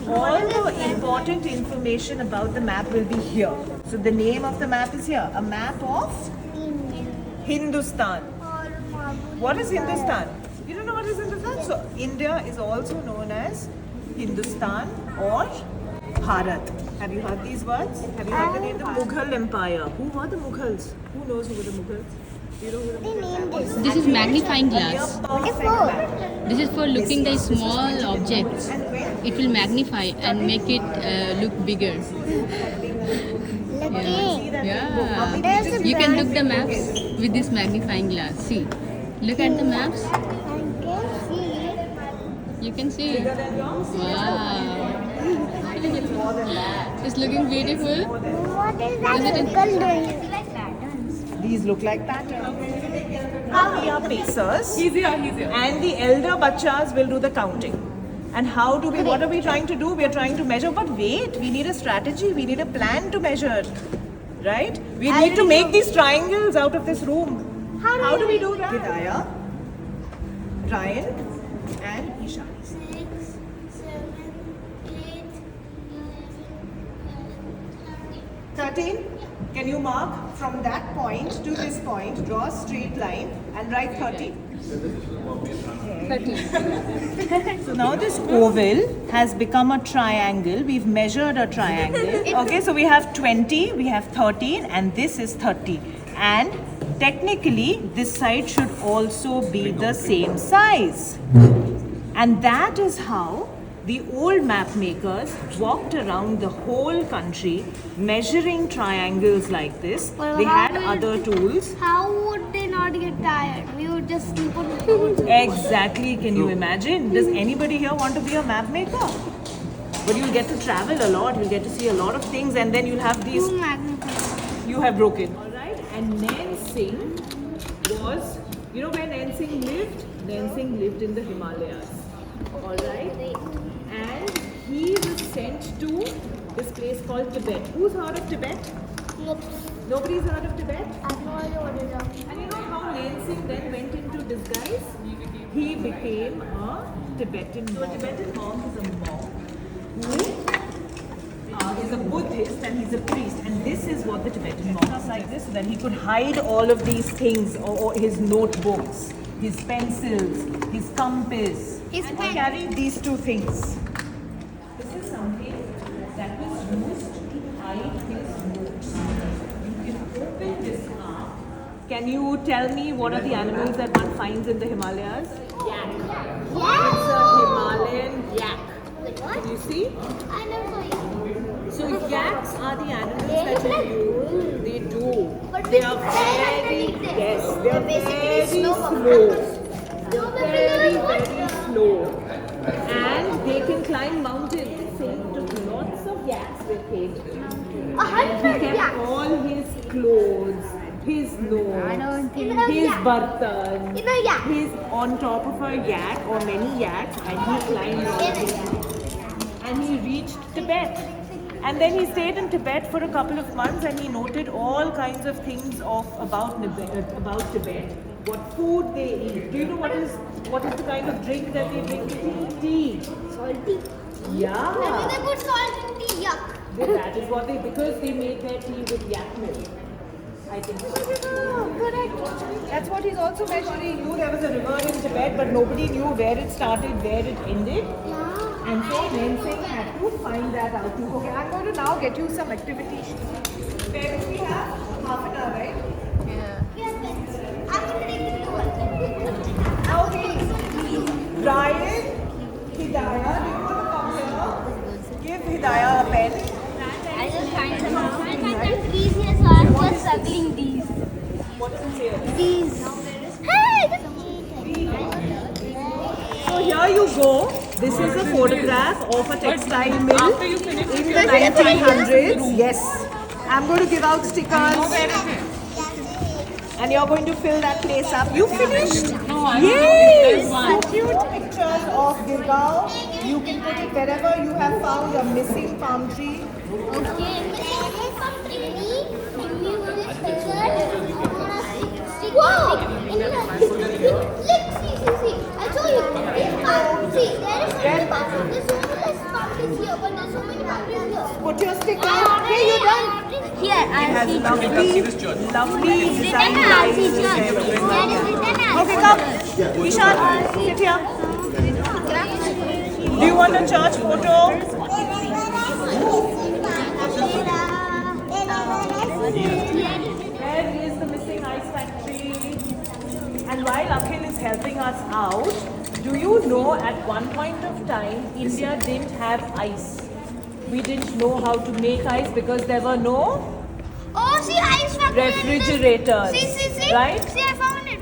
All the important information about the map will be here. So the name of the map is here. A map of Hindustan. What is Hindustan? You don't know what is Hindustan? So India is also known as Hindustan or Bharat. Have you heard these words? Have you heard the name? The Mughal Empire. Who were the Mughals? Who knows who were the Mughals? Do you know who the Mughals were? This is magnifying glass. This is for looking the Yes, small objects. It will magnify and make it look bigger. Yeah. You can look the maps with this magnifying glass. See. Look at the maps. You can see. Wow. It's looking beautiful. What is that uncle doing? These look like patterns. We are pacers. He's here. And the elder bachas will do the counting. And what are we trying to do? We are trying to measure. But wait, we need a strategy. We need a plan to measure. Right? We need to make these triangles out of this room. How do we do that? Hidayah, Ryan, and Isha. 6, 7, 8, 13. Can you mark from that point to this point, draw a straight line and write 30? 30. So now this oval has become a triangle. We've measured a triangle. Okay, so we have 20, we have 13, and this is 30. And technically, this side should also be the same size. And that is how the old map makers walked around the whole country measuring triangles like this. They had other tools. How would they not get tired? We would just sleep on the floor. Exactly, can you imagine? Does anybody here want to be a map maker? But you'll get to travel a lot, you'll get to see a lot of things, and then you'll have these. You have broken. Alright, and Nain Singh was, you know where Nain Singh lived? Nain Singh lived in the Himalayas. Alright, and he was sent to this place called Tibet. Who's heard of Tibet? Nope. Nobody's heard of Tibet? I have no idea what is that. And you know how Nain Singh then went into disguise? He became a Tibetan monk. So a Tibetan monk is a monk who is a Buddhist and he's a priest. And this is what the Tibetan monk is like this, so that he could hide all of these things, or his notebooks, his pencils, his compass. He carried these two things. This is something that was used to hide his notes. You can open this up. Can you tell me what are the animals that one finds in the Himalayas? Yak. It's a Himalayan yak. Can you see? I never saw you. So yaks are the animals that you they do. They are very they are very slow. Very slow. And they can climb mountains. They say it took lots of yaks with him. He kept all his clothes, his nose, his bartan, his on top of a yak or many yaks, and he climbed all of it. And he reached Tibet. And then he stayed in Tibet for a couple of months, and he noted all kinds of things about Tibet. What food they eat. Do you know what is the kind of drink that they drink? Tea. Salty. Yeah. Maybe they put salt in tea. Yuck. That is what because they made their tea with yak milk. I think. Correct. That's what he's also measuring. There was a river in Tibet, but nobody knew where it started, where it ended. Yeah. And so Nain Singh had to find that out too. Okay, I'm going to now get you some activities. Where do we have? Half an hour, right? I'm going to take the blue one. Okay. Ryan, Hidayah, do you want to come here? Give Hidayah a pen. I just find some. I find them trees here, so I'm just circling these. What does it say? These. Hey! So here you go. This is a photograph of a textile mill in the 1900s. Yes. I'm going to give out stickers. And you're going to fill that place up. You finished? No, I Yes! So cute pictures of Girgaon. You can put it wherever you have found a missing palm tree. Whoa! Look, see. I told you. See, there is some parts of this one. This part is here, Put your stick up. Okay, you done? Here, It has lovely design lines. Okay, come. Ishan, sit here. Do you want a church photo? Where is the missing ice factory? And while Akhil is helping us out, do you know at one point of time, India didn't have ice. We didn't know how to make ice because there were no Oh, see, ice factory. refrigerators. See. Right? See, I found it.